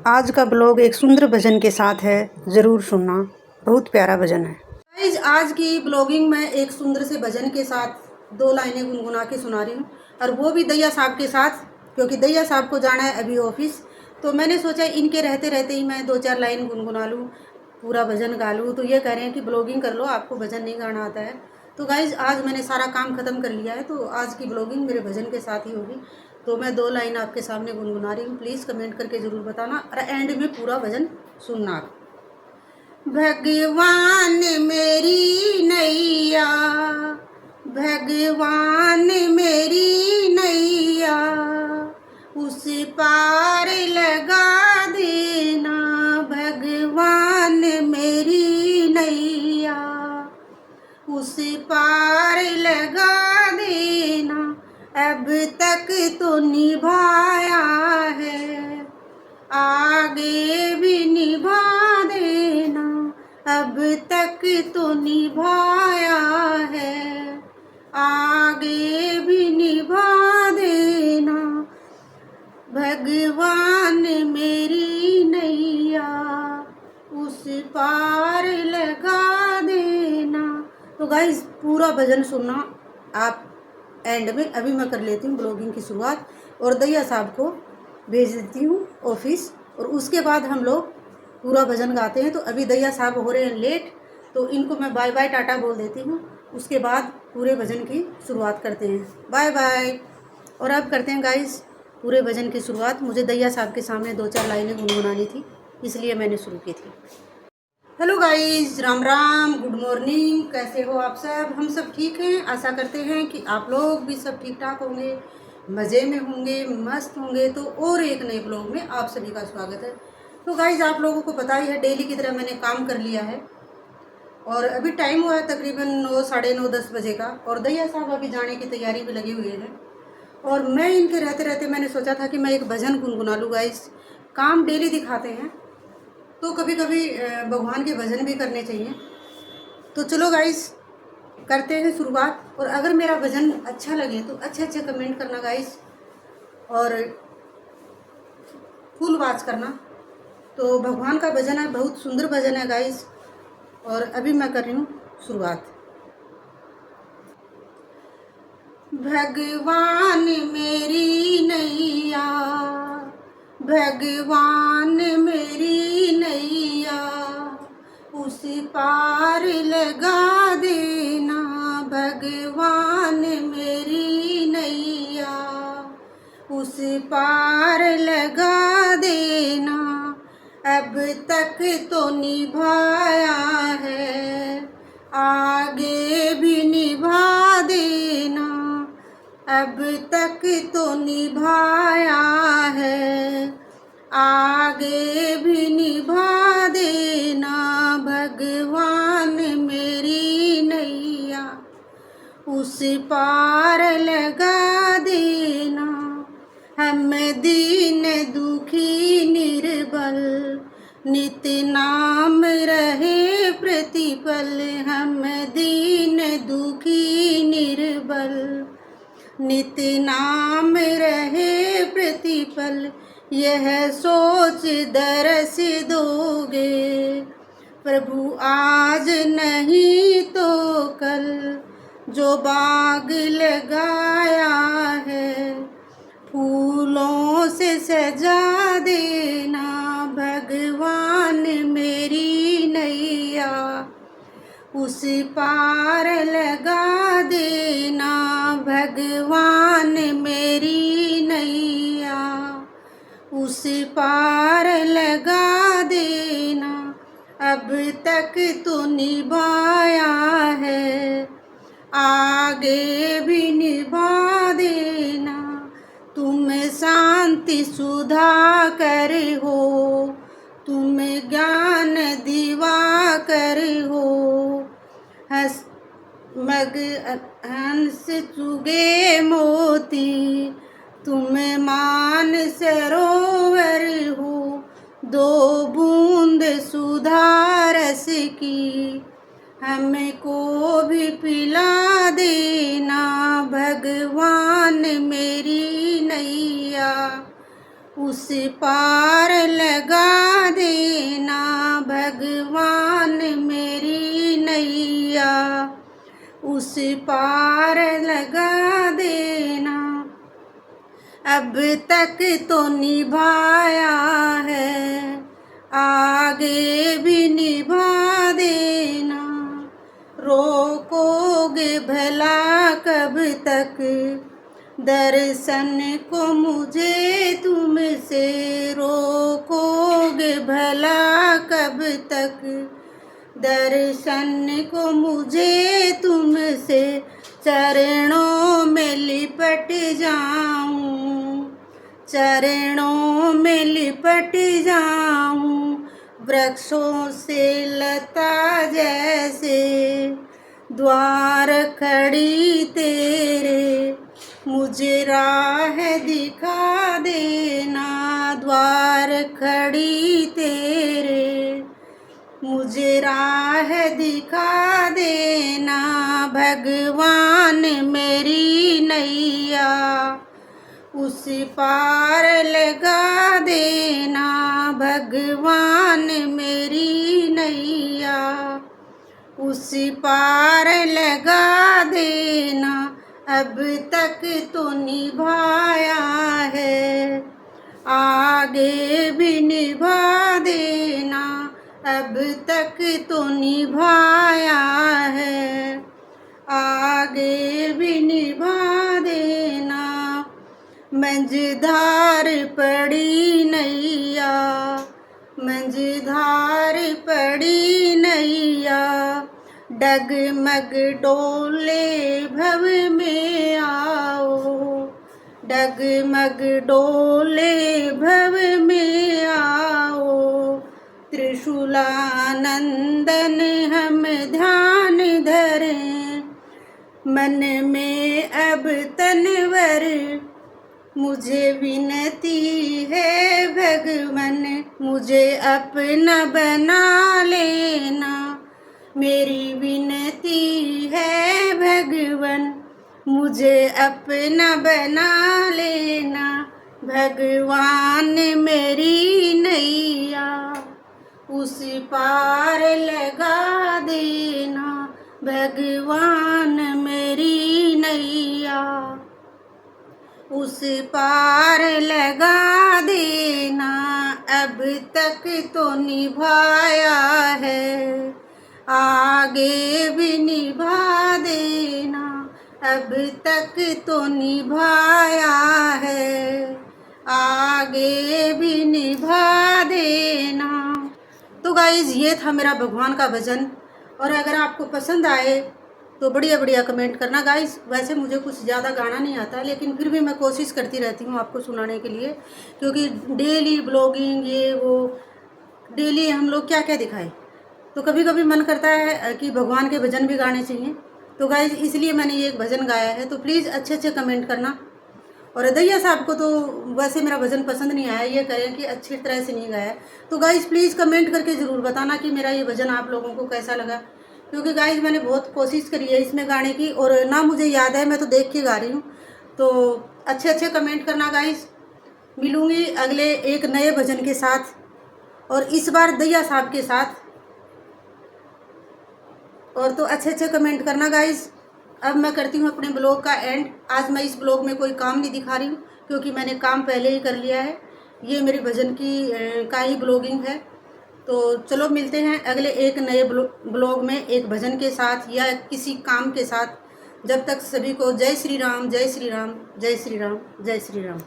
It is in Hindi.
आज का ब्लॉग एक सुंदर भजन के साथ है, ज़रूर सुनना। बहुत प्यारा भजन है गाइज। आज की ब्लॉगिंग में एक सुंदर से भजन के साथ 2 लाइनें गुनगुना के सुना रही हूँ, और वो भी दैया साहब के साथ, क्योंकि दैया साहब को जाना है अभी ऑफिस। तो मैंने सोचा इनके रहते रहते ही मैं 2-4 लाइन गुनगुना लूँ, पूरा भजन गा लूँ। तो ये कह रहे हैं कि ब्लॉगिंग कर लो, आपको भजन नहीं गाना आता है। तो गाइज आज मैंने सारा काम ख़त्म कर लिया है, तो आज की ब्लॉगिंग मेरे भजन के साथ ही होगी। तो मैं 2 लाइन आपके सामने गुनगुना रही हूँ, प्लीज़ कमेंट करके ज़रूर बताना, और एंड में पूरा भजन सुनना। भगवान मेरी नैया, भगवान मेरी नैया, उस पार लगा देना। भगवान मेरी नैया, उस पार लगा देना। अब तक तो निभाया है, आगे भी निभा देना। अब तक तो निभाया है, आगे भी निभा देना। भगवान मेरी नैया, उस पार लगा देना। तो गाइस पूरा भजन सुनना आप एंड में। अभी मैं कर लेती हूँ ब्लॉगिंग की शुरुआत और दैया साहब को भेज देती हूँ ऑफिस, और उसके बाद हम लोग पूरा भजन गाते हैं। तो अभी दैया साहब हो रहे हैं लेट, तो इनको मैं बाय बाय टाटा बोल देती हूँ। उसके बाद पूरे भजन की शुरुआत करते हैं। Bye bye. और अब करते हैं गाइस पूरे भजन की शुरुआत। मुझे दैया साहब के सामने 2-4 लाइनें गुनगुनानी थी, इसलिए मैंने शुरू की थी। Hello guys, Ram Ram, good morning. कैसे हो आप सब? हम सब ठीक हैं। आशा करते हैं कि आप लोग भी सब ठीक ठाक होंगे, मज़े में होंगे, मस्त होंगे। तो और एक नए ब्लॉग में आप सभी का स्वागत है। तो गाइस आप लोगों को पता ही है, डेली की तरह मैंने काम कर लिया है, और अभी टाइम हुआ है तकरीबन 9, साढ़े 9, 10 बजे का, और दैया साहब अभी जाने की तैयारी में लगे हुए हैं। और मैं इनके रहते रहते मैंने सोचा था कि मैं एक भजन गुनगुना लूँ। गाइस काम डेली दिखाते हैं, तो कभी कभी भगवान के भजन भी करने चाहिए। तो चलो गाइस करते हैं शुरुआत। और अगर मेरा भजन अच्छा लगे तो अच्छे कमेंट करना गाइस, और फुल वॉच करना। तो भगवान का भजन है, बहुत सुंदर भजन है गाइस। और अभी मैं कर रही हूँ शुरुआत। भगवान मेरी नैया, भगवान मेरी नैया, उस पार लगा देना। भगवान मेरी नैया, उस पार लगा देना। अब तक तो निभाया है, आगे भी निभा देना। अब तक तो निभाया है, आगे भी निभा देना। भगवान मेरी नैया, उस पार लगा देना। हम दीन दुखी निर्बल, नित नाम रहे प्रतिपल। हम दीन दुखी निर्बल, नित नाम रहे प्रतिपल। यह सोच दरस दोगे प्रभु आज नहीं तो कल। जो बाग लगाया है फूलों से सजा देना। भगवान मेरी नैया, उस पार लगा देना। भगवान मेरी नैया, उस पार लगा देना। अब तक तो निभाया है, आगे भी निभा देना। तुम शांति सुधा कर हो, तुम ज्ञान दिवाकर हो। मग हंस चुगे मोती, तुम मान सरोवर हो। 2 बूंद सुधा रस की हमको भी पिला देना। भगवान मेरी नैया, उस पार लगा पार लगा देना। अब तक तो निभाया है, आगे भी निभा देना। रोकोगे भला कब तक दर्शन को मुझे तुमसे, रोकोगे भला कब तक दर्शन को मुझे तुमसे। चरणों में लिपट जाऊं, चरणों में लिपट जाऊं, वृक्षों से लता जैसे। द्वार खड़ी तेरे मुझे राह दिखा देना, द्वार खड़ी तेरे मुझे राह दिखा देना। भगवान मेरी नैया उस पार लगा देना, भगवान मेरी नैया उस पार लगा देना। अब तक तो निभाया है, आगे भी निभा देना। अब तक तो निभाया है, आगे भी निभा देना। मंझधार पड़ी नैया, मंझधार पड़ी नैया, डगमग डोले भव में आओ, डगमग डोले भव में आओ। त्रिशूलानंदन हम ध्यान धरें, मन में अब तनवर मुझे विनती है भगवन, मुझे अपना बना लेना। मेरी विनती है भगवन, मुझे अपना बना लेना। भगवान मेरी नैया उस पार लगा देना, भगवान मेरी नैया उस पार लगा देना। अब तक तो निभाया है, आगे भी निभा देना। अब तक तो निभाया है, आगे भी निभा देना। तो गाइज़ ये था मेरा भगवान का भजन, और अगर आपको पसंद आए तो बढ़िया बढ़िया कमेंट करना गाइस। वैसे मुझे कुछ ज़्यादा गाना नहीं आता, लेकिन फिर भी मैं कोशिश करती रहती हूँ आपको सुनाने के लिए, क्योंकि डेली ब्लॉगिंग ये वो डेली हम लोग क्या क्या दिखाएं, तो कभी कभी मन करता है कि भगवान के भजन भी गाने चाहिए। तो गाइस इसलिए मैंने ये एक भजन गाया है, तो प्लीज़ अच्छे अच्छे कमेंट करना। और दैया साहब को तो वैसे मेरा भजन पसंद नहीं आया, ये करें कि अच्छी तरह से नहीं गाया। तो गाइस प्लीज़ कमेंट करके ज़रूर बताना कि मेरा ये भजन आप लोगों को कैसा लगा, क्योंकि गाइस मैंने बहुत कोशिश करी है इसमें गाने की, और ना मुझे याद है, मैं तो देख के गा रही हूँ। तो अच्छे अच्छे कमेंट करना गाइस। मिलूँगी अगले एक नए भजन के साथ, और इस बार दैया साहब के साथ। और तो अच्छे अच्छे कमेंट करना गाइस। अब मैं करती हूँ अपने ब्लॉग का एंड। आज मैं इस ब्लॉग में कोई काम नहीं दिखा रही हूँ, क्योंकि मैंने काम पहले ही कर लिया है। ये मेरे भजन की का ही ब्लॉगिंग है। तो चलो मिलते हैं अगले एक नए ब्लॉग में, एक भजन के साथ या किसी काम के साथ। जब तक सभी को जय श्री राम, जय श्री राम, जय श्री राम, जय श्री राम।